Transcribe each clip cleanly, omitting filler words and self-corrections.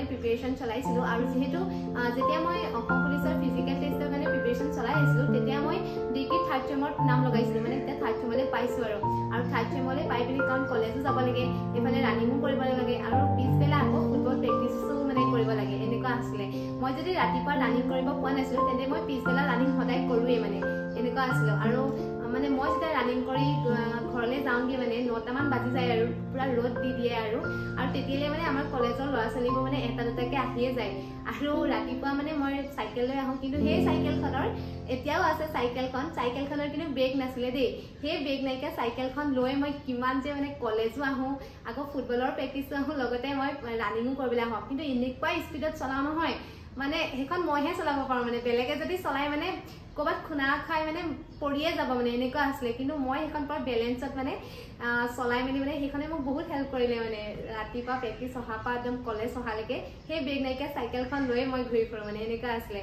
Preparation চলাইছিলো আৰু যেহেতু যেতিয়া মই অসম পুলিচৰ ফিজিকেল টেষ্টৰ কাৰণে প্ৰিপাৰেচন চলাই আছিলো তেতিয়া মই ডিগ্ৰী থাৰ্ড চেমত নাম লগাইছিলো মানে তেতিয়া থাৰ্ড চেমলৈ পাইছো আৰু থাৰ্ড চেমলৈ পাই পিনি কাৰণ কলেজো যাব লাগে এফালে ৰানিঙো কৰিব লাগে আৰু পিছবেলা আকৌ ফুটবল প্ৰেক্টিছো মানে কৰিব লাগে এনেকুৱা আছিলে মই যদি ৰাতিপুৱা ৰানিং কৰিব পোৱা নাছিলো তেন্তে মই পিছবেলা ৰানিং সদায় কৰোৱে মানে এনেকুৱা আছিল আৰু মানে মই যেতিয়া ৰানিং কৰি ঘৰলৈ যাওঁগে মানে 9টা মান বাজি যায় আৰু পুৰা ৰ'দ দি দিয়ে আৰু তেতিয়ালে মানে আমাৰ কলেজৰ ল'ৰা ছোৱালীবোৰ মানে এটা দুটাকে আহিয়ে যায় আৰু ৰাতিপুৱা মানে মই চাইকেল লৈ আহোঁ কিন্তু সেই চাইকেলখনৰ এতিয়াও আছে চাইকেলখনৰ কিন্তু ব্ৰেক নাছিলে দেই সেই ব্ৰেক নাইকিয়া চাইকেলখন লৈ মই কিমান যে মানে কলেজো আহোঁ আকৌ ফুটবলৰ প্ৰেক্টিছো আহোঁ লগতে মই ৰানিঙো কৰিবলৈ আহোঁ কিন্তু এনেকুৱা স্পীডত চলাওঁ নহয় মানে সেইখন মইহে চলাব পাৰোঁ মানে বেলেগে যদি চলাই মানে ক'ৰবাত খুনা খাই মানে পৰিয়ে যাব মানে এনেকুৱা আছিলে কিন্তু মই সেইখন পুৰা বেলেঞ্চত মানে চলাই মেলি মানে সেইখনে মোক বহুত হেল্প কৰিলে মানে ৰাতিপুৱা প্ৰেক্টিছ অহাৰ পৰা একদম কলেজ অহালৈকে সেই ব্ৰেক নাইকিয়া চাইকেলখন লৈয়ে মই ঘূৰি ফুৰোঁ মানে এনেকুৱা আছিলে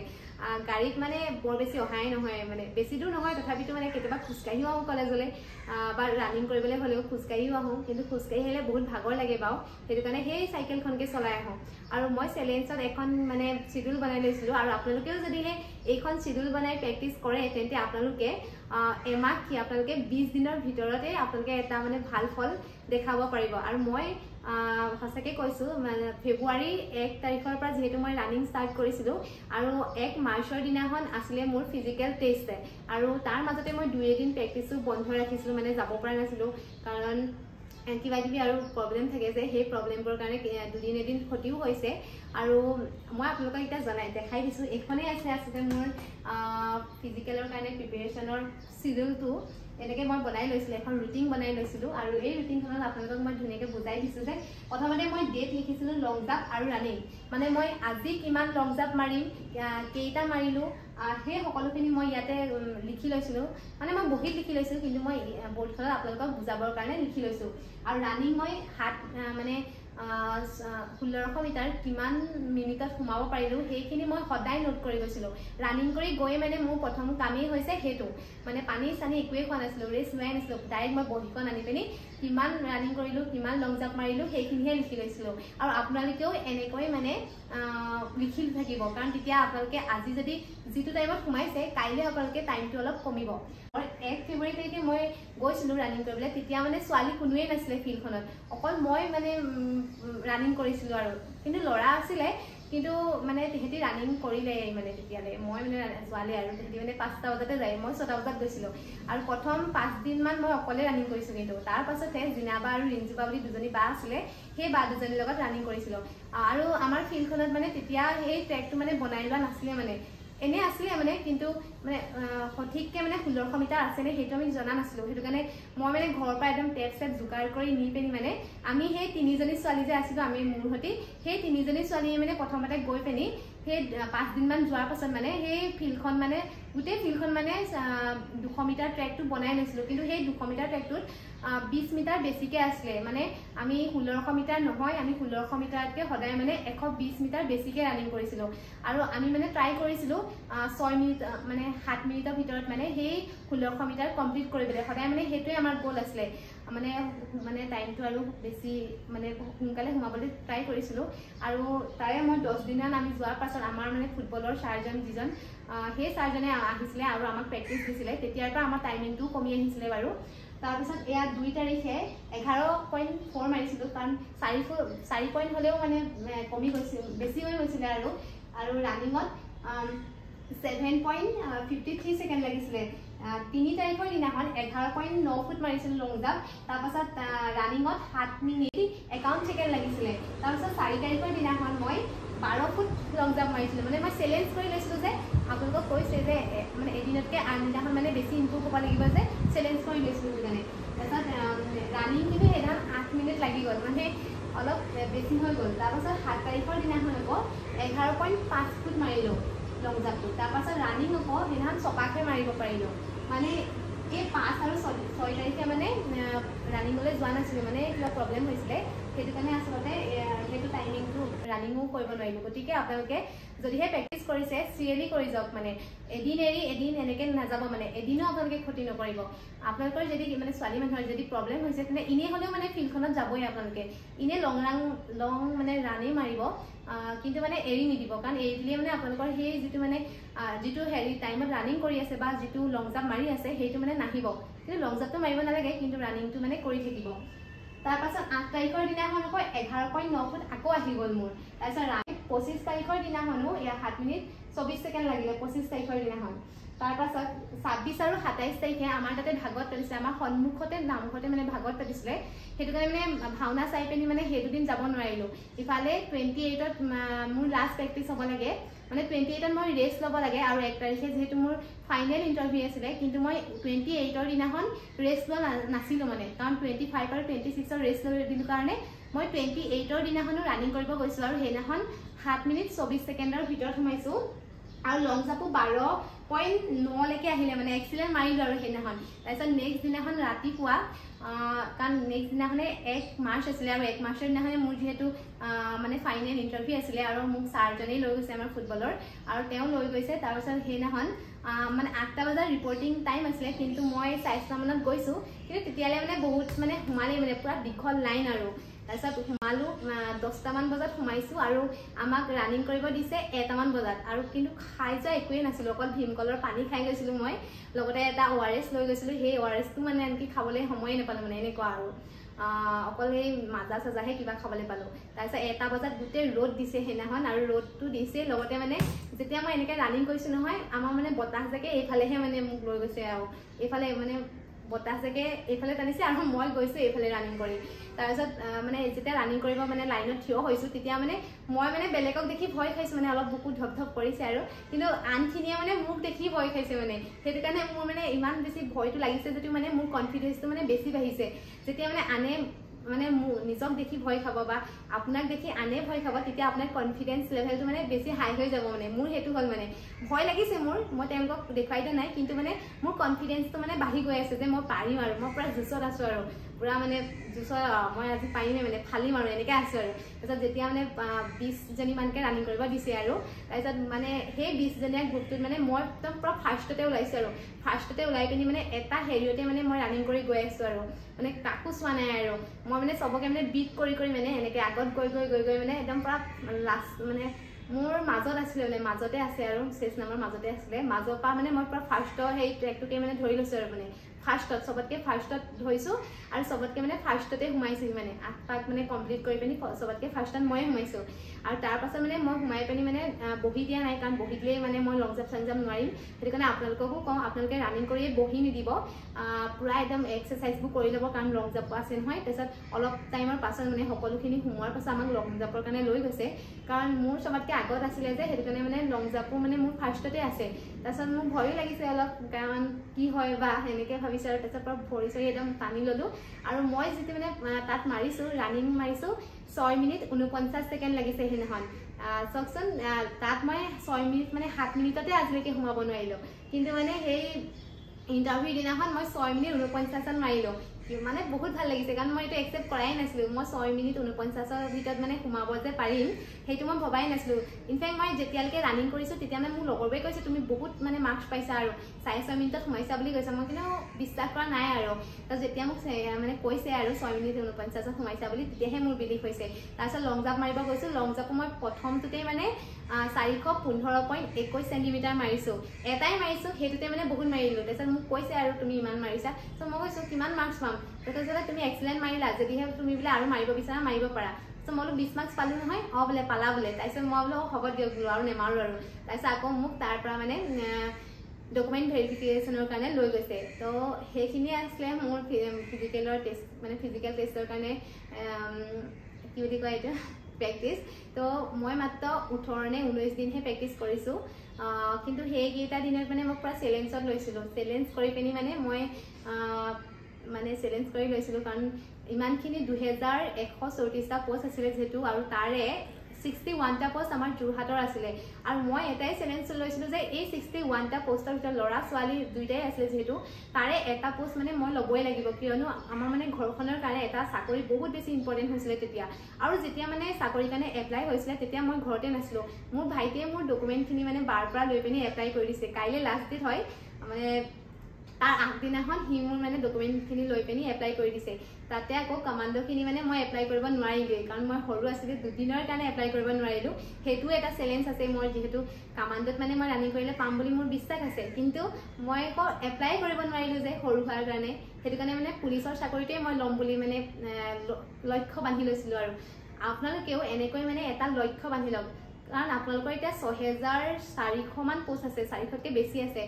গাড়ীত মানে বৰ বেছি অহাই নহয় মানে বেছি দূৰ নহয় তথাপিতো মানে কেতিয়াবা খোজকাঢ়িও আহোঁ কলেজলৈ বা ৰানিং কৰিবলৈ হ'লেও খোজকাঢ়িও আহোঁ কিন্তু খোজকাঢ়ি আহিলে বহুত ভাগৰ লাগে বাৰু সেইটো কাৰণে সেই চাইকেলখনকে চলাই আহোঁ আৰু মই চেলেঞ্জত এখন মানে চিডিউল বনাই লৈছিলোঁ আৰু আপোনালোকেও যদিহে এইখন চিডিউল বনাই প্ৰেক্টিছ কৰে তেন্তে আপোনালোকে এমাহ কি আপোনালোকে 20 দিনৰ ভিতৰতে আপোনালোকে এটা মানে ভাল ফল দেখাব পাৰিব আৰু মই সঁচাকৈ কৈছোঁ মানে ফেব্ৰুৱাৰী 1 তাৰিখৰ পৰা যিহেতু মই ৰানিং ষ্টাৰ্ট কৰিছিলোঁ আৰু 1 মাৰ্চৰ দিনাখন আছিলে মোৰ ফিজিকেল টেষ্ট আৰু তাৰ মাজতে মই 2 এদিন প্ৰেক্টিছো বন্ধ ৰাখিছিলোঁ মানে যাব পৰা নাছিলোঁ কাৰণ কিবা কিবি আৰু প্ৰব্লেম থাকে যে সেই প্ৰব্লেমবোৰৰ কাৰণে 2 এদিন ক্ষতিও হৈছে আৰু মই আপোনালোকক এতিয়া দেখাই দিছোঁ এইখনেই আছে আচলতে মোৰ ফিজিকেলৰ কাৰণে প্ৰিপাৰেশ্যনৰ চিডিউলটো এনেকৈ মই বনাই লৈছিলোঁ এখন ৰুটিন বনাই লৈছিলোঁ আৰু এই ৰুটিনখনত আপোনালোকক মই ধুনীয়াকৈ বুজাই দিছোঁ যে প্ৰথমতে মই ডেট লিখিছিলোঁ লং জাম্প আৰু ৰানিং মানে মই আজি কিমান লং জাম্প মাৰিম কেইটা মাৰিলোঁ সেই সকলোখিনি মই ইয়াতে লিখি লৈছিলোঁ মানে মই বহীত লিখি লৈছিলোঁ কিন্তু মই বৰ্ডখনত আপোনালোকক বুজাবৰ কাৰণে লিখি লৈছোঁ আৰু ৰানিং মই মানে 1600 মিটাৰ কিমান মিনিটত সোমাব পাৰিলোঁ সেইখিনি মই সদায় নোট কৰি গৈছিলোঁ ৰানিং কৰি গৈ মানে মোৰ প্ৰথম কামেই হৈছে সেইটো মানে পানী চানী একোৱেই খোৱা নাছিলোঁ ৰেষ্ট লোৱাই নাছিলোঁ ডাইৰেক্ট মই বহীখন আনি পিনি কিমান ৰানিং কৰিলোঁ, কিমান লং জাম্প মাৰিলোঁ সেইখিনিহে লিখি লৈছিলোঁ। আৰু আপোনালোকেও এনেকৈ মানে লিখি থাকিব, কাৰণ তেতিয়া আপোনালোকে আজি যদি যিটো টাইমত সোমাইছে কাইলৈ আপোনালোকে টাইমটো অলপ কমিব। 1 ফেব্ৰুৱাৰী তাৰিখে মই গৈছিলোঁ ৰানিং কৰিবলৈ, তেতিয়া মানে ছোৱালী কোনোৱেই নাছিলে ফিল্ডখনত, অকল মই মানে ৰানিং কৰিছিলোঁ আৰু, কিন্তু ল'ৰা আছিলে কিন্তু মানে তেহেঁতি ৰানিং কৰিলে মানে তেতিয়ালৈ, মই মানে ছোৱালী আৰু তেহেঁতি মানে 5টা বজাতে যায়, মই 6টা বজাত গৈছিলোঁ। আৰু প্ৰথম 5 দিনমান মই অকলে ৰানিং কৰিছোঁ, কিন্তু তাৰ পাছতে জিনাবা আৰু ৰিঞ্জুবা বুলি দুজনী বা আছিলে, সেই বা দুজনীৰ লগত ৰানিং কৰিছিলোঁ। আৰু আমাৰ ফিল্ডখনত মানে তেতিয়া সেই ট্ৰেকটো মানে বনাই লোৱা নাছিলে, মানে এনে আছিলে মানে, কিন্তু মানে সঠিককৈ মানে 1600 মিটাৰ আছেনে সেইটো আমি জনা নাছিলোঁ। সেইটো কাৰণে মই মানে ঘৰৰ পৰা একদম টেপ চেপ যোগাৰ কৰি নি পিনি মানে আমি সেই 3জনী ছোৱালী যে আছিলোঁ, আমি মোৰ সৈতে সেই 3জনী ছোৱালীয়ে মানে প্ৰথমতে গৈ পিনি সেই 5 দিনমান যোৱাৰ পাছত মানে সেই ফিল্ডখন মানে গোটেই ফিল্ডখন মানে 200 মিটাৰ ট্ৰেকটো বনাই লৈছিলোঁ। কিন্তু সেই 200 মিটাৰ ট্ৰেকটোত 20 মিটাৰ বেছিকৈ আছিলে, মানে আমি 1600 মিটাৰ নহয়, আমি 1600 মিটাৰতকৈ সদায় মানে 120 মিটাৰ বেছিকৈ ৰানিং কৰিছিলোঁ। আৰু আমি মানে ট্ৰাই কৰিছিলোঁ 6 মিনিট মানে 7 মিনিটৰ ভিতৰত মানে সেই 1600 মিটাৰ কমপ্লিট কৰিবলৈ, সদায় মানে সেইটোৱে আমাৰ গ'ল আছিলে, মানে টাইমটো আৰু বেছি মানে সোনকালে সোমাবলৈ ট্ৰাই কৰিছিলোঁ। আৰু তাৰে মই 10 দিনমান আমি যোৱাৰ পাছত আমাৰ মানে ফুটবলৰ ছাৰজন যিজন, সেই ছাৰজনে আহিছিলে আৰু আমাক প্ৰেক্টিচ দিছিলে, তেতিয়াৰ পৰা আমাৰ টাইমিংটোও কমি আহিছিলে বাৰু। তাৰপিছত এয়া 2 তাৰিখে 11.4 মাৰিছিলোঁ, কাৰণ 4 পইণ্ট হ'লেও মানে কমি গৈছিল, বেছি হৈ গৈছিলে। আৰু ৰানিঙত 7.53 ছেকেণ্ড লাগিছিলে। 3 তাৰিখৰ দিনাখন 11.9 ফুট মাৰিছিলোঁ লং জাম্প, তাৰপাছত ৰানিঙত 7 মিনিট 51 ছেকেণ্ড লাগিছিলে। তাৰপাছত 4 তাৰিখৰ দিনাখন মই 12 ফুট লং জাম্প মাৰিছিলোঁ, মানে মই চেলেঞ্জ কৰি লৈছিলোঁ যে আপোনালোকক কৈছে যে মানে এদিনতকৈ আনদিনাখন মানে বেছি ইম্প্ৰুভ হ'ব লাগিব, যে চেলেঞ্জ কৰি লৈছিলোঁ সেইকাৰণে। তাৰপাছত ৰানিং কিন্তু সেইদিনাখন 8 মিনিট লাগি গ'ল, মানে অলপ বেছি হৈ গ'ল। তাৰপাছত 7 তাৰিখৰ দিনাখন আকৌ 11.5 ফুট মাৰিলোঁ লং জাম্পটো। তাৰপাছত ৰানিং আকৌ সেইদিনাখন চপাকৈ মাৰিব পাৰিলোঁ, মানে এই 5 আৰু 6 তাৰিখে মানে ৰানিঙলৈ যোৱা নাছিলোঁ, মানে কিবা প্ৰব্লেম হৈছিলে, সেইটো কাৰণে আচলতে সেইটো টাইমিংটো ৰানিঙো কৰিব নোৱাৰিলোঁ। গতিকে আপোনালোকে যদিহে প্ৰেক্টিছ কৰিছে চিৰিয়েলি কৰি যাওক, মানে এদিন এৰি এদিন এনেকৈ নাযাব, মানে এদিনো আপোনালোকে ক্ষতি নকৰিব। আপোনালোকৰ যদি মানে ছোৱালী মানুহৰ যদি প্ৰব্লেম হৈছে তেনে এনেই হ'লেও মানে ফিল্ডখনত যাবই আপোনালোকে, এনেই লং মানে ৰানেই মাৰিব, কিন্তু মানে এৰি নিদিব, কাৰণ এৰি দিলে মানে আপোনালোকৰ সেই যিটো টাইমত ৰানিং কৰি আছে বা যিটো লং জাম্প মাৰি আছে সেইটো মানে নাহিব। কিন্তু লং জাম্পটো মাৰিব নালাগে, কিন্তু ৰানিংটো মানে কৰি থাকিব। তাৰপাছত 8 তাৰিখৰ দিনাখন আকৌ 11.9 ফুট আকৌ আহি গ'ল মোৰ। তাৰপিছত 25 তাৰিখৰ দিনাখনো 7 মিনিট 24 ছেকেণ্ড লাগিলে 25 তাৰিখৰ দিনাখন। তাৰপাছত 26 আৰু 27 তাৰিখে আমাৰ তাতে ভাগৱত পাতিছিলে, আমাৰ সন্মুখতে নামঘৰতে মানে ভাগৱত পাতিছিলে, সেইটো কাৰণে মানে ভাওনা চাই পিনি মানে সেই দুদিন যাব নোৱাৰিলোঁ। ইফালে 28ত মোৰ লাষ্ট প্ৰেক্টিছ হ'ব লাগে, মানে 28ত মই ৰেষ্ট ল'ব লাগে, আৰু 1 তাৰিখে যিহেতু মোৰ ফাইনেল ইণ্টাৰভিউ আছিলে, কিন্তু মই 28ৰ দিনাখন ৰেষ্ট লোৱা নাছিলোঁ, মানে কাৰণ 25 আৰু 26ৰ ৰেষ্ট লৈ দিলোঁ কাৰণে মই 28ৰ দিনাখনো ৰানিং কৰিব গৈছিলোঁ, আৰু সেইদিনাখন 7 মিনিট 24 ছেকেণ্ডৰ ভিতৰত সোমাইছোঁ। আৰু লং জাম্পো 12.9লৈকে আহিলে, মানে এক্সিলেণ্ট মাৰিলোঁ আৰু সেইদিনাখন। তাৰপিছত নেক্সট দিনাখন ৰাতিপুৱা, কাৰণ নেক্সট দিনাখনে 1 মাৰ্চ আছিলে, আৰু 1 মাৰ্চৰ দিনাখনে মোৰ যিহেতু মানে ফাইনেল ইণ্টাৰভিউ আছিলে, আৰু মোক ছাৰজনেই লৈ গৈছে আমাৰ ফুটবলৰ, আৰু তেওঁ লৈ গৈছে। তাৰপিছত সেইদিনাখন মানে 8টা বজাৰ ৰিপৰ্টিং টাইম আছিলে, কিন্তু মই 4টা মানত গৈছোঁ, কিন্তু তেতিয়ালৈ মানে বহুত মানে সোমালেই, মানে পূৰা দীঘল লাইন। আৰু তাৰপিছত সোমালোঁ 10টামান বজাত সোমাইছোঁ, আৰু আমাক ৰানিং কৰিব দিছে 1টামান বজাত, আৰু কিন্তু খাই যোৱা একোৱেই নাছিলোঁ, অকল ভীমকলৰ পানী খাই গৈছিলোঁ মই, লগতে এটা ORS লৈ গৈছিলোঁ, সেই ORSটো মানে আনকি খাবলৈ সময়ে নাপালোঁ, মানে এনেকুৱা আৰু অকল সেই মাজা চাজাহে কিবা খাবলৈ পালোঁ। তাৰপিছত 1টা বজাত গোটেই ৰ'দ দিছে সেইদিনাখন, আৰু ৰ'দটো দিছে, লগতে মানে যেতিয়া মই এনেকৈ ৰানিং কৰিছোঁ নহয়, আমাৰ মানে বতাহ জাকে এইফালেহে মানে মোক লৈ গৈছে, আৰু এইফালে মানে বতাহ জাকে এইফালে টানিছে, আৰু মই গৈছোঁ এইফালে ৰানিং কৰি। তাৰপিছত মানে যেতিয়া ৰানিং কৰিব মানে লাইনত থিয় হৈছোঁ, তেতিয়া মানে মই মানে বেলেগক দেখি ভয় খাইছোঁ, মানে অলপ বুকু ধপ ধপ কৰিছে, আৰু কিন্তু আনখিনিয়ে মানে মোক দেখি ভয় খাইছে, মানে সেইটো কাৰণে মোৰ মানে ইমান বেছি ভয়টো লাগিছে যদিও মানে মোৰ কনফিডেন্সটো মানে বেছি বাঢ়িছে। যেতিয়া মানে আনে মানে নিজক দেখি ভয় খাব বা আপোনাক দেখি আনে ভয় খাব, তেতিয়া আপোনাৰ কনফিডেন্স লেভেলটো মানে বেছি হাই হৈ যাব। মানে মোৰ সেইটো হ'ল, মানে ভয় লাগিছে মই তেওঁলোকক দেখুৱাই দিয়া নাই, কিন্তু মানে মোৰ কনফিডেন্সটো মানে বাঢ়ি গৈ আছে যে মই পাৰিম, আৰু মই পুৰা জোচত আছোঁ, আৰু পুৰা মানে জুচৰ মই আজি পাৰিমে মানে ফালিম আৰু এনেকৈ আছোঁ আৰু তাৰপিছত যেতিয়া মানে 20জনীমানকৈ ৰানিং কৰিব দিছে আৰু তাৰপিছত মানে সেই 20জনীয়া গ্ৰুপটোত মানে মই একদম পুৰা ফাৰ্ষ্টতে ওলাইছোঁ আৰু ফাৰ্ষ্টতে ওলাই পিনি মানে এটা হেৰিয়তে মানে মই ৰানিং কৰি গৈ আছোঁ আৰু মানে কাকো চোৱা নাই আৰু মই মানে চবকে মানে বিট কৰি মানে এনেকৈ আগত গৈ মানে একদম পুৰা লাষ্ট মানে মোৰ মাজত আছিলে মানে মাজতে আছে আৰু চেছ নামৰ মাজতে আছিলে মাজৰ পৰা মানে মই পুৰা ফাৰ্ষ্টৰ সেই ট্ৰেকটোকে মানে ধৰি লৈছোঁ আৰু মানে ফাৰ্ষ্টত চবতকৈ ফাৰ্ষ্টত ধৰিছোঁ আৰু চবতকৈ মানে ফাৰ্ষ্টতে সোমাইছিল মানে 8 পাক মানে কমপ্লিট কৰি পিনি চবতকৈ ফাৰ্ষ্টত ময়ে সোমাইছোঁ আৰু তাৰপাছত মানে মই সোমাই পিনি মানে বহি দিয়া নাই কাৰণ বহি দিলেই মানে মই লং জাম্প চাং জাম্প নোৱাৰিম সেইটো কাৰণে আপোনালোককো কওঁ আপোনালোকে ৰানিং কৰিয়ে বহি নিদিব পুৰা একদম এক্সাৰচাইজবোৰ কৰি ল'ব কাৰণ লং জাম্প আছে নহয় তাৰপিছত অলপ টাইমৰ পাছত মানে সকলোখিনি সোমোৱাৰ পাছত আমাক লং জাম্পৰ কাৰণে লৈ গৈছে কাৰণ মোৰ চবতকৈ আগত আছিলে যে সেইটো কাৰণে মানে লং জাম্পো মানে মোৰ ফাৰ্ষ্টতে আছে তাৰপিছত মোৰ ভয়ো লাগিছে অলপ কাৰণ কি হয় বা সেনেকৈ ভাবিছোঁ আৰু তাৰপিছত পৰা ভৰি চৰি একদম টানি ল'লোঁ আৰু মই যিটো মানে তাত মাৰিছোঁ ৰানিং মাৰিছোঁ 6 মিনিট 49 ছেকেণ্ড লাগিছে সেইদিনাখন চাওকচোন তাত মই 6 মিনিট মানে 7 মিনিটতে আজিলৈকে সোমাব নোৱাৰিলোঁ কিন্তু মানে সেই ইণ্টাৰভিউ দিনাখন মই 6 মিনিট 49 মাৰিলোঁ মানে বহুত ভাল লাগিছে কাৰণ মই এইটো একচেপ্ট কৰাই নাছিলোঁ মই 6 মিনিট 49ৰ ভিতৰত মানে সোমাব যে পাৰিম সেইটো মই ভবাই নাছিলোঁ ইনফেক্ট মই যেতিয়ালৈকে ৰানিং কৰিছোঁ তেতিয়া মানে মোৰ লগৰবোৰে কৈছে তুমি বহুত মানে মাৰ্কছ পাইছা আৰু 6.5 মিনিটত সোমাইছা বুলি কৈছে মই কিন্তু বিশ্বাস কৰা নাই আৰু তাৰপিছত যেতিয়া মোক মানে কৈছে আৰু 6 মিনিট 49ত সোমাইছা বুলি তেতিয়াহে মোৰ বিলিভ হৈছে তাৰপিছত লং জাম্প মাৰিব গৈছোঁ লং জাম্পো মই প্ৰথমটোতেই মানে 415.21 চেণ্টিমিটাৰ মাৰিছোঁ এটাই মাৰিছোঁ সেইটোতে মানে বহুত মাৰিলোঁ তাৰপিছত মোক কৈছে আৰু তুমি ইমান মাৰিছা ত' মই কৈছোঁ কিমান মাৰ্কছ পাম তাৰপিছত তুমি এক্সিলেণ্ট মাৰিলা যদিহে তুমি বোলে আৰু মাৰিব বিচাৰা মাৰিব পাৰা ত' মই বোলো 20 মাৰ্কছ পালোঁ নহয় বোলে পালা বোলে তাৰপিছত মই বোলো হ'ব দিয়ক বোলো আৰু নেমাৰোঁ আৰু তাৰপিছত আকৌ মোক তাৰ পৰা মানে ডকুমেণ্ট ভেৰিফিকেশ্যনৰ কাৰণে লৈ গৈছে ত' সেইখিনিয়ে আছিলে মোৰ ফিজিকেলৰ টেষ্ট মানে ফিজিকেল টেষ্টৰ কাৰণে কি বুলি কয় এইটো প্ৰেক্টিছ তো মই মাত্ৰ 18 নে 19 দিনহে প্ৰেক্টিছ কৰিছোঁ কিন্তু সেইকেইটা দিনত মানে মই পুৰা চেলেঞ্জত লৈছিলোঁ চেলেঞ্জ কৰি পিনি মানে মই মানে চেলেঞ্জ কৰি লৈছিলোঁ কাৰণ ইমানখিনি 2134টা পোষ্ট আছিলে যিহেতু আৰু তাৰে 61টা পোষ্ট আমাৰ যোৰহাটৰ আছিলে আৰু মই এটাই চেলেঞ্জ লৈছিলোঁ যে এই 61টা পোষ্টৰ ভিতৰত ল'ৰা ছোৱালী দুইটাই আছিলে যিহেতু তাৰে এটা পোষ্ট মানে মই ল'বই লাগিব কিয়নো আমাৰ মানে ঘৰখনৰ কাৰণে এটা চাকৰি বহুত বেছি ইম্পৰ্টেণ্ট হৈছিলে তেতিয়া আৰু যেতিয়া মানে চাকৰিৰ কাৰণে এপ্লাই হৈছিলে তেতিয়া মই ঘৰতে নাছিলোঁ মোৰ ভাইটিয়ে মোৰ ডকুমেণ্টখিনি মানে বাৰ পৰা লৈ পিনি এপ্লাই কৰি দিছে কাইলৈ লাষ্ট ডেট হয় মানে তাৰ আগদিনাখন সি মোৰ মানে ডকুমেণ্টখিনি লৈ পিনি এপ্লাই কৰি দিছে তাতে আকৌ কমাণ্ডোখিনি মানে মই এপ্লাই কৰিব নোৱাৰিলোঁৱেই কাৰণ মই সৰু আছিলোঁ দুদিনৰ কাৰণে এপ্লাই কৰিব নোৱাৰিলোঁ সেইটো এটা চেলেঞ্জ আছে মই যিহেতু কমাণ্ডোত মানে মই ৰানিং কৰিলে পাম বুলি মোৰ বিশ্বাস আছে কিন্তু মই আকৌ এপ্লাই কৰিব নোৱাৰিলোঁ যে সৰু হোৱাৰ কাৰণে সেইটো কাৰণে মানে পুলিচৰ চাকৰিটোৱে মই ল'ম বুলি মানে লক্ষ্য বান্ধি লৈছিলোঁ আৰু আপোনালোকেও এনেকৈ মানে এটা লক্ষ্য বান্ধি লওক কাৰণ আপোনালোকৰ এতিয়া 6400মান পোষ্ট আছে 400তকৈ বেছি আছে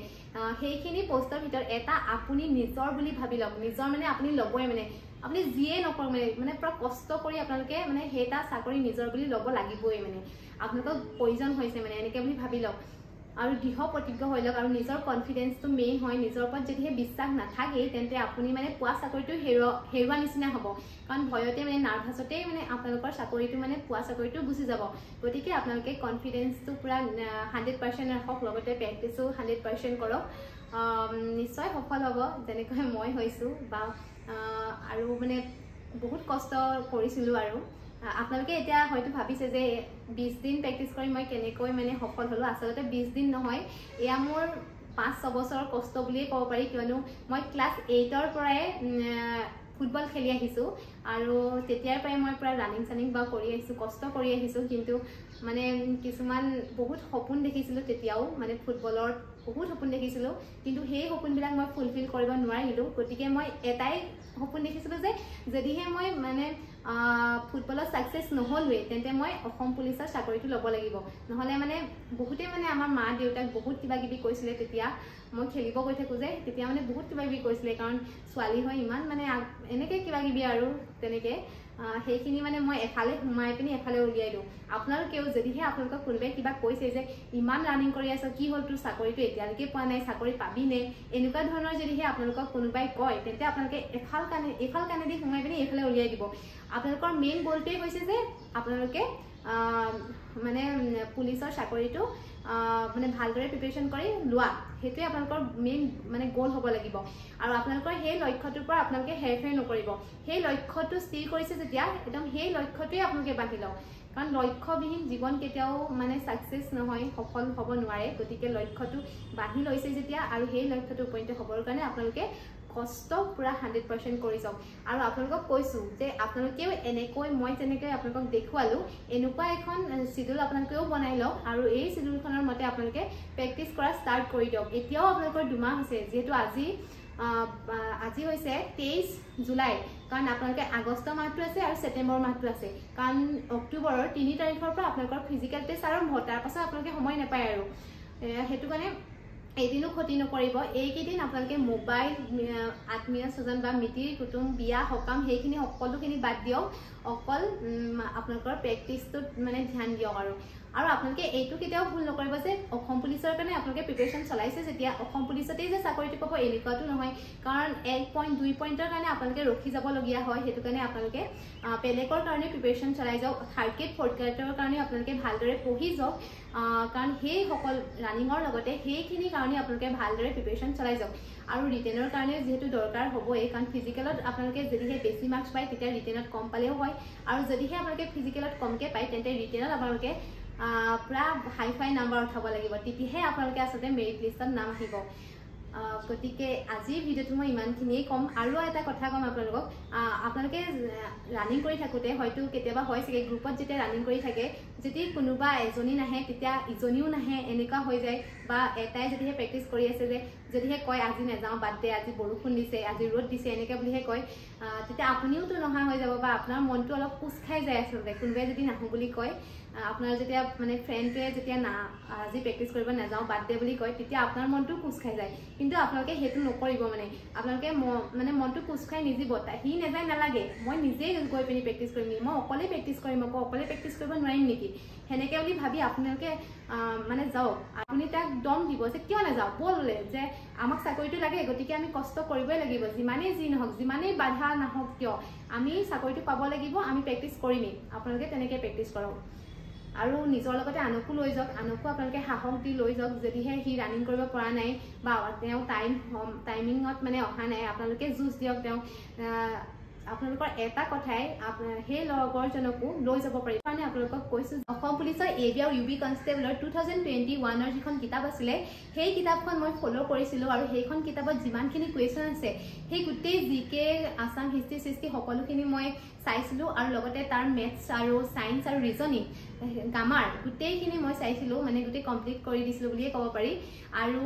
সেইখিনি পোষ্টৰ ভিতৰত এটা আপুনি নিজৰ বুলি ভাবি লওক নিজৰ মানে আপুনি ল'বই মানে আপুনি যিয়ে নকৰক মানে পুৰা কষ্ট কৰি আপোনালোকে মানে সেইটা চাকৰি নিজৰ বুলি ল'ব লাগিবই মানে আপোনালোকক প্ৰয়োজন হৈছে মানে এনেকৈ বুলি ভাবি লওক আৰু দৃঢ় প্ৰতিজ্ঞ হৈ লওক আৰু নিজৰ কনফিডেন্সটো মেইন হয় নিজৰ ওপৰত যদিহে বিশ্বাস নাথাকেই তেন্তে আপুনি মানে পোৱা চাকৰিটো হেৰুৱা নিচিনা হ'ব কাৰণ ভয়তে মানে নাৰ্ভাছতেই মানে আপোনালোকৰ চাকৰিটো মানে পোৱা চাকৰিটো গুচি যাব গতিকে আপোনালোকে কনফিডেন্সটো পুৰা 100% ৰাখক লগতে প্ৰেক্টিছো 100% কৰক নিশ্চয় সফল হ'ব যেনেকৈ মই হৈছোঁ বা আৰু মানে বহুত কষ্ট কৰিছিলোঁ আৰু আপোনালোকে এতিয়া হয়তো ভাবিছে যে 20 দিন প্ৰেক্টিছ কৰি মই কেনেকৈ মানে সফল হ'লোঁ আচলতে 20 দিন নহয় এয়া মোৰ 5-6 বছৰৰ কষ্ট বুলিয়ে ক'ব পাৰি কিয়নো মই ক্লাছ 8ৰ পৰাই ফুটবল খেলি আহিছোঁ আৰু তেতিয়াৰ পৰাই মই পুৰা ৰানিং চানিং বা কৰি আহিছোঁ কষ্ট কৰি আহিছোঁ কিন্তু মানে কিছুমান বহুত সপোন দেখিছিলোঁ তেতিয়াও মানে ফুটবলৰ বহুত সপোন দেখিছিলোঁ কিন্তু সেই সপোনবিলাক মই ফুলফিল কৰিব নোৱাৰিলোঁ গতিকে মই এটাই সপোন দেখিছিলোঁ যে যদিহে মই মানে ফুটবলত ছাকচেছ নহ'লোৱে তেন্তে মই অসম পুলিচৰ চাকৰিটো ল'ব লাগিব নহ'লে মানে বহুতে মানে আমাৰ মা দেউতাক বহুত কিবা কিবি কৈছিলে তেতিয়া মই খেলিব গৈ থাকোঁ যে তেতিয়া মানে বহুত কিবা কিবি কৈছিলে কাৰণ ছোৱালী হয় ইমান মানে এনেকৈ কিবা কিবি আৰু তেনেকৈ সেইখিনি মানে মই এফালে সোমাই পিনি এফালে উলিয়াই দিওঁ আপোনালোকেও যদিহে আপোনালোকক কোনোবাই কিবা কৈছে যে ইমান ৰানিং কৰি আছ কি হ'ল তোৰ চাকৰিটো এতিয়ালৈকে পোৱা নাই চাকৰি পাবিনে এনেকুৱা ধৰণৰ যদিহে আপোনালোকক কোনোবাই কয় তেন্তে আপোনালোকে এফাল কাণেদি সোমাই পিনি এইফালে উলিয়াই দিব আপোনালোকৰ মেইন গ'লটোৱেই হৈছে যে আপোনালোকে মানে পুলিচৰ চাকৰিটো মানে ভালদৰে প্ৰিপাৰেচন কৰি লোৱা সেইটোৱে আপোনালোকৰ মেইন মানে গোল হ'ব লাগিব আৰু আপোনালোকৰ সেই লক্ষ্যটোৰ পৰা আপোনালোকে হেৰফেৰ নকৰিব সেই লক্ষ্যটো স্থিৰ কৰিছে যেতিয়া একদম সেই লক্ষ্যটোৱে আপোনালোকে বান্ধি লওক কাৰণ লক্ষ্যবিহীন জীৱন কেতিয়াও মানে সাকসেস নহয় সফল হ'ব নোৱাৰে গতিকে লক্ষ্যটো বান্ধি লৈছে যেতিয়া আৰু সেই লক্ষ্যটো উপনীত হ'বৰ কাৰণে আপোনালোকে কষ্ট পুৰা 100% কৰি যাওক আৰু আপোনালোকক কৈছো যে আপোনালোকেও এনেকৈ মই যেনেকৈ আপোনালোকক দেখুৱালো এনেকুৱা এখন শিডিউল আপোনালোকেও বনাই লওক আৰু এই শিডিউলখনৰ মতে আপোনালোকে প্ৰেক্টিছ কৰা ষ্টাৰ্ট কৰি দিয়ক এতিয়াও আপোনালোকৰ দুমাহ হৈছে যেহেতু আজি হৈছে 23 জুলাই কাৰণ আপোনালোকে আগষ্ট মাহটো আছে আৰু ছেপ্টেম্বৰ মাহটো আছে কাৰণ অক্টোবৰৰ 3 তাৰিখৰ পৰা আপোনালোকৰ ফিজিকেল টেষ্ট আৰম্ভ তাৰ পাছত আপোনালোকে সময় নাপায় আৰু হেতু কাৰণে এদিনো ক্ষতি নকৰিব এইকেইদিন আপোনালোকে মোবাইল আত্মীয় স্বজন বা মিতিৰ কুটুম বিয়া সকাম সেইখিনি সকলোখিনি বাদ দিয়ক অকল আপোনালোকৰ প্ৰেক্টিছটোত মানে ধ্যান দিয়ক আৰু আপোনালোকে এইটো কেতিয়াও ভুল নকৰিব যে অসম পুলিচৰ কাৰণে আপোনালোকে প্ৰিপাৰেচন চলাইছে যেতিয়া অসম পুলিচতেই যে চাকৰিটো পাব এনেকুৱাটো নহয় কাৰণ 1 পইণ্ট 2 পইণ্টৰ কাৰণে আপোনালোকে ৰখি যাবলগীয়া হয় সেইটো কাৰণে আপোনালোকে বেলেগৰ কাৰণে প্ৰিপাৰেচন চলাই যাওক থাৰ্ড গ্ৰেড ফ'ৰ্থ গ্ৰেডৰ কাৰণে আপোনালোকে ভালদৰে পঢ়ি যাওক কাৰণ সেই সকল ৰানিঙৰ লগতে সেইখিনি কাৰণে আপোনালোকে ভালদৰে প্ৰিপাৰেচন চলাই যাওক আৰু ৰিটেনৰ কাৰণে যেহেতু দৰকাৰ হ'বই কাৰণ ফিজিকেলত আপোনালোকে যদিহে বেছি মাৰ্কছ পায় তেতিয়া ৰিটেনত কম পালেও হয় আৰু যদিহে আপোনালোকে ফিজিকেলত কমকৈ পায় তেন্তে ৰিটেনত আপোনালোকে পুৰা হাই নাম্বাৰ উঠাব লাগিব তেতিয়াহে আপোনালোকে আচলতে মেৰিট লিষ্টত নাম আহিব গতিকে আজিৰ ভিডিঅ'টো মই ইমানখিনিয়ে কম আৰু এটা কথা কম আপোনালোকক আপোনালোকে ৰানিং কৰি থাকোঁতে হয়তো কেতিয়াবা হয় চাগে গ্ৰুপত যেতিয়া ৰানিং কৰি থাকে যদি কোনোবা এজনী নাহে তেতিয়া ইজনীও নাহে এনেকুৱা হৈ যায় বা এটাই যদিহে প্ৰেক্টিছ কৰি আছে যে যদিহে কয় আজি নাযাওঁ বাদ দে আজি বৰষুণ দিছে আজি ৰ'দ দিছে এনেকৈ বুলিহে কয় তেতিয়া আপুনিওতো নহা হৈ যাব বা আপোনাৰ মনটো অলপ কোচ খাই যায় আচলতে কোনোবাই যদি নাহোঁ বুলি কয় আপোনাৰ যেতিয়া মানে ফ্ৰেণ্ডটোৱে যেতিয়া আজি প্ৰেক্টিছ কৰিব নাযাওঁ বাদ দে বুলি কয় তেতিয়া আপোনাৰ মনটো কোচ খাই যায় কিন্তু আপোনালোকে সেইটো নকৰিব মানে আপোনালোকে মানে মনটো কোচ খাই নিজিব সি নাযায় নালাগে মই নিজেই গৈ পিনি প্ৰেক্টিছ কৰিম মই অকলে প্ৰেক্টিছ কৰিম আকৌ অকলে প্ৰেক্টিছ কৰিব নোৱাৰিম নেকি সেনেকৈ বুলি ভাবি আপোনালোকে মানে যাওক আপুনি তাক দম দিব যে কিয় নাযাওঁ ব'লে যে আমাক চাকৰিটো লাগে গতিকে আমি কষ্ট কৰিবই লাগিব যিমানেই যি নহওক যিমানেই বাধা নাহওক কিয় আমি চাকৰিটো পাব লাগিব আমি প্ৰেক্টিছ কৰিমেই আপোনালোকে তেনেকৈ প্ৰেক্টিছ কৰক আৰু নিজৰ লগতে আনকো লৈ যাওক আনকো আপোনালোকে সাহস দি লৈ যাওক যদিহে সি ৰানিং কৰিব পৰা নাই বা তেওঁ টাইমিঙত মানে অহা নাই আপোনালোকে যুঁজ দিয়ক তেওঁক আপোনালোকৰ এটা কথাই সেই লগৰজনকো লৈ যাব পাৰিব কাৰণে আপোনালোকক কৈছোঁ অসম পুলিচৰ এবি আৰু ইউবি কনষ্টেবলৰ 2021ৰ যিখন কিতাপ আছিলে সেই কিতাপখন মই ফ'ল' কৰিছিলোঁ আৰু সেইখন কিতাপত যিমানখিনি কুৱেশ্যন আছে সেই গোটেই জিকে আছাম হিষ্ট্ৰী সৃষ্টি সকলোখিনি মই চাইছিলোঁ আৰু লগতে তাৰ মেথছ আৰু ছায়েন্স আৰু ৰিজনিং গ্ৰামাৰ গোটেইখিনি মই চাইছিলোঁ মানে গোটেই কমপ্লিট কৰি দিছিলোঁ বুলিয়ে ক'ব পাৰি আৰু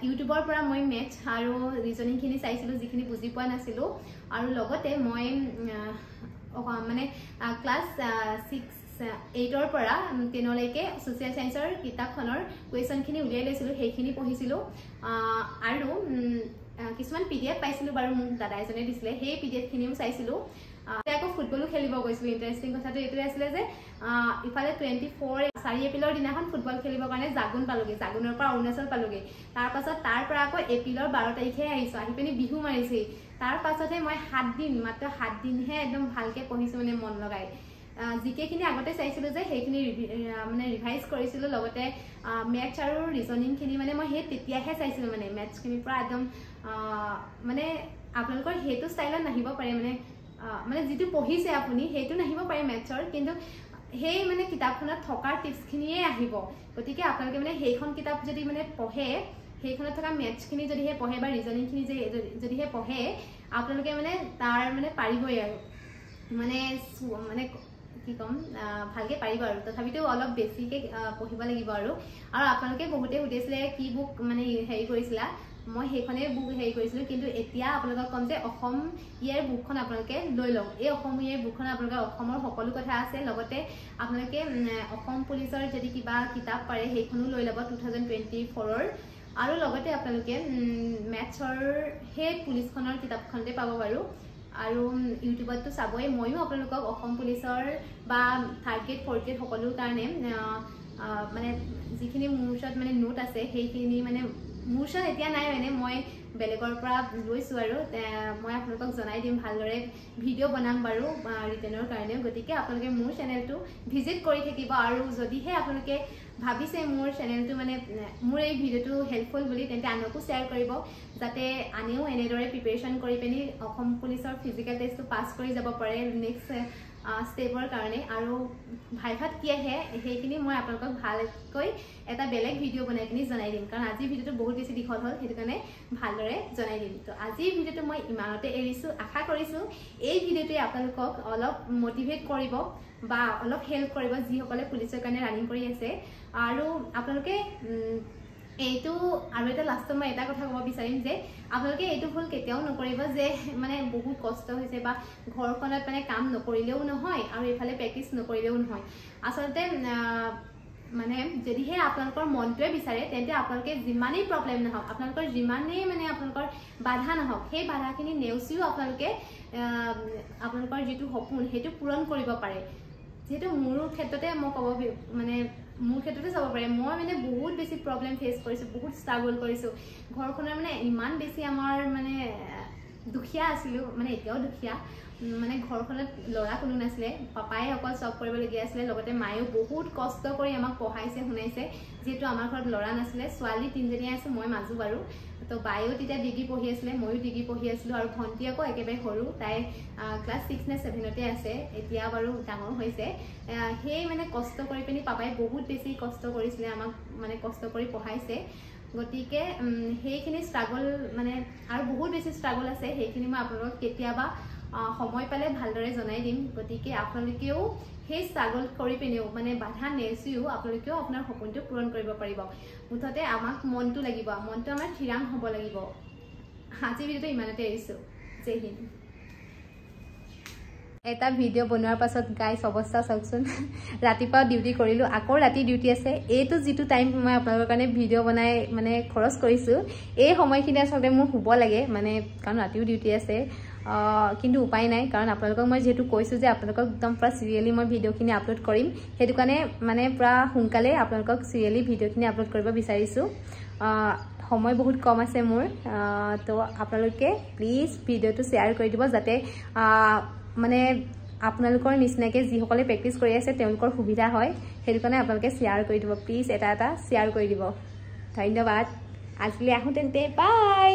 ইউটিউবৰ পৰা মই মেথছ আৰু ৰিজনিংখিনি চাইছিলোঁ যিখিনি বুজি পোৱা নাছিলোঁ আৰু লগতে মই মানে ক্লাছ 8ৰ পৰা 10লৈকে ছ'চিয়েল ছায়েন্সৰ কিতাপখনৰ কুৱেশ্যনখিনি উলিয়াই লৈছিলোঁ সেইখিনি পঢ়িছিলোঁ আৰু কিছুমান PDF পাইছিলোঁ বাৰু মোক দাদা এজনে দিছিলে সেই PDFখিনিও চাইছিলোঁ আকৌ ফুটবলো খেলিব গৈছিলোঁ ইণ্টাৰেষ্টিং কথাটো এইটোৱে আছিলে যে ইফালে 4 এপ্ৰিলৰ দিনাখন ফুটবল খেলিবৰ কাৰণে জাগুন পালোগৈ জাগুনৰ পৰা অৰুণাচল পালোগৈ তাৰপাছত তাৰ পৰা আকৌ এপ্ৰিলৰ 12 তাৰিখে আহিছোঁ আহি পিনি বিহু মাৰিছেই তাৰ পাছতহে মই 7 দিন মাত্ৰ 7 দিনহে একদম ভালকৈ পঢ়িছোঁ মানে মন লগাই জিকেখিনি আগতে চাইছিলোঁ যে সেইখিনি মানে ৰিভাইজ কৰিছিলোঁ লগতে মেথছ আৰু ৰিজনিংখিনি মানে মই সেই তেতিয়াহে চাইছিলোঁ মানে মেথছখিনিৰ পৰা একদম মানে আপোনালোকৰ সেইটো ষ্টাইলত নাহিব পাৰে মানে যিটো পঢ়িছে আপুনি সেইটো নাহিব পাৰে মেথছৰ কিন্তু সেই মানে কিতাপখনত থকাৰ টিপছখিনিয়ে আহিব গতিকে আপোনালোকে মানে সেইখন কিতাপ যদি মানে পঢ়ে সেইখনত থকা মেথছখিনি যদিহে পঢ়ে বা ৰিজনিংখিনি যদিহে পঢ়ে আপোনালোকে মানে তাৰ মানে পাৰিবই আৰু মানে কি ক'ম ভালকৈ পাৰিব আৰু তথাপিতো অলপ বেছিকৈ পঢ়িব লাগিব আৰু আপোনালোকে বহুতে সুধিছিলে কি বুক মানে হেৰি কৰিছিলা মই সেইখনেই বুক হেৰি কৰিছিলোঁ কিন্তু এতিয়া আপোনালোকক ক'ম যে অসম ইয়াৰ বুকখন আপোনালোকে লৈ লওক এই অসম ইয়াৰ বুকখন আপোনালোকে অসমৰ সকলো কথা আছে লগতে আপোনালোকে অসম পুলিচৰ যদি কিবা কিতাপ পাৰে সেইখনো লৈ ল'ব 2024ৰ আৰু লগতে আপোনালোকে মেথছৰ সেই পুলিচখনৰ কিতাপখনতে পাব বাৰু আৰু ইউটিউবতো চাবই ময়ো আপোনালোকক অসম পুলিচৰ বা থাৰ্ড গ্ৰেড ফ'ৰ্থ গ্ৰেড সকলো কাৰণে মানে যিখিনি মোৰ ওচৰত মানে নোট আছে সেইখিনি মানে মোৰ ওচৰত এতিয়া নাই মানে মই বেলেগৰ পৰা লৈছোঁ আৰু মই আপোনালোকক জনাই দিম ভালদৰে ভিডিঅ' বনাম বাৰু ৰিটাৰ্ণৰ কাৰণেও গতিকে আপোনালোকে মোৰ চেনেলটো ভিজিট কৰি থাকিব আৰু যদিহে আপোনালোকে ভাবিছে মোৰ চেনেলটো মানে মোৰ এই ভিডিঅ'টো হেল্পফুল বুলি তেন্তে আনকো শ্বেয়াৰ কৰিব যাতে আনেও এনেদৰে প্ৰিপেৰেশ্যন কৰি পিনি অসম পুলিচৰ ফিজিকেল টেষ্টটো পাছ কৰি যাব পাৰে নেক্সট ষ্টেপৰ কাৰণে আৰু ভাইভাত কি আহে সেইখিনি মই আপোনালোকক ভালকৈ এটা বেলেগ ভিডিঅ' বনাই পিনি জনাই দিম কাৰণ আজিৰ ভিডিঅ'টো বহুত বেছি দীঘল হ'ল সেইটো কাৰণে ভালদৰে জনাই দিম তো আজিৰ ভিডিঅ'টো মই ইমানতে এৰিছোঁ আশা কৰিছোঁ এই ভিডিঅ'টোৱে আপোনালোকক অলপ মটিভেট কৰিব বা অলপ হেল্প কৰিব যিসকলে পুলিচৰ কাৰণে ৰানিং কৰি আছে আৰু আপোনালোকে এইটো আৰু এটা লাষ্টত মই এটা কথা ক'ব বিচাৰিম যে আপোনালোকে এইটো ভুল কেতিয়াও নকৰিব যে মানে বহুত কষ্ট হৈছে বা ঘৰখনত মানে কাম নকৰিলেও নহয় আৰু এইফালে প্ৰেক্টিছ নকৰিলেও নহয় আচলতে মানে যদিহে আপোনালোকৰ মনটোৱে বিচাৰে তেন্তে আপোনালোকে যিমানেই প্ৰব্লেম নহওক আপোনালোকৰ যিমানেই মানে আপোনালোকৰ বাধা নহওক সেই বাধাখিনি নেওচিও আপোনালোকে আপোনালোকৰ যিটো সপোন সেইটো পূৰণ কৰিব পাৰে যেহেতু মোৰ ক্ষেত্ৰতে মই ক'ব মানে মোৰ ক্ষেত্ৰতে চাব পাৰে মই মানে বহুত বেছি প্ৰব্লেম ফেচ কৰিছোঁ বহুত ষ্ট্ৰাগল কৰিছোঁ ঘৰখনৰ মানে ইমান বেছি আমাৰ মানে দুখীয়া আছিলোঁ মানে এতিয়াও দুখীয়া মানে ঘৰখনত ল'ৰা কোনো নাছিলে পাপাই অকল চব কৰিবলগীয়া আছিলে লগতে মায়েও বহুত কষ্ট কৰি আমাক পঢ়াইছে শুনাইছে যিহেতু আমাৰ ঘৰত ল'ৰা নাছিলে ছোৱালী 3জনী আছোঁ মই মাজু বাৰু তো বায়েও তেতিয়া ডিগ্ৰী পঢ়ি আছিলে ময়ো ডিগ্ৰী পঢ়ি আছিলোঁ আৰু ভণ্টি আকৌ একেবাৰে সৰু তাই ক্লাছ 6 নে 7তে আছে এতিয়া বাৰু ডাঙৰ হৈছে সেই মানে কষ্ট কৰি পিনি পাপাই বহুত বেছি কষ্ট কৰিছিলে আমাক মানে কষ্ট কৰি পঢ়াইছে গতিকে সেইখিনি ষ্ট্ৰাগল মানে আৰু বহুত বেছি ষ্ট্ৰাগল আছে সেইখিনি মই আপোনালোকক কেতিয়াবা সময় পালে ভালদৰে জনাই দিম গতিকে আপোনালোকেও সেই ষ্ট্ৰাগল কৰি পিনেও মানে বাধা নেচিও আপোনালোকেও আপোনাৰ সপোনটো পূৰণ কৰিব পাৰিব মুঠতে আমাক মনটো লাগিব মনটো আমাৰ থিৰাং হ'ব লাগিব আজি ভিডিঅ'টো ইমানতে এৰিছোঁ জয় হিন্দ এটা ভিডিঅ' বনোৱাৰ পাছত গাইছ অৱস্থা চাওকচোন ৰাতিপুৱা ডিউটি কৰিলোঁ আকৌ ৰাতি ডিউটি আছে এইটো যিটো টাইম মই আপোনালোকৰ কাৰণে ভিডিঅ' বনাই মানে খৰচ কৰিছোঁ এই সময়খিনি আচলতে মোৰ শুব লাগে মানে কাৰণ ৰাতিও ডিউটি আছে কিন্তু উপায় নাই কাৰণ আপোনালোকক মই যেহেতু কৈছোঁ যে আপোনালোকক একদম পুৰা চিৰিয়েলি মই ভিডিঅ'খিনি আপলোড কৰিম সেইটো কাৰণে মানে পুৰা সোনকালে আপোনালোকক চিৰিয়েলি ভিডিঅ'খিনি আপলোড কৰিব বিচাৰিছোঁ সময় বহুত কম আছে মোৰ তো আপোনালোকে প্লিজ ভিডিঅ'টো শ্বেয়াৰ কৰি দিব যাতে মানে আপোনালোকৰ নিচিনাকৈ যিসকলে প্ৰেক্টিছ কৰি আছে তেওঁলোকৰ সুবিধা হয় সেইটো কাৰণে আপোনালোকে শ্বেয়াৰ কৰি দিব প্লিজ এটা শ্বেয়াৰ কৰি দিব ধন্যবাদ আজিলৈ আহোঁ তেন্তে বাই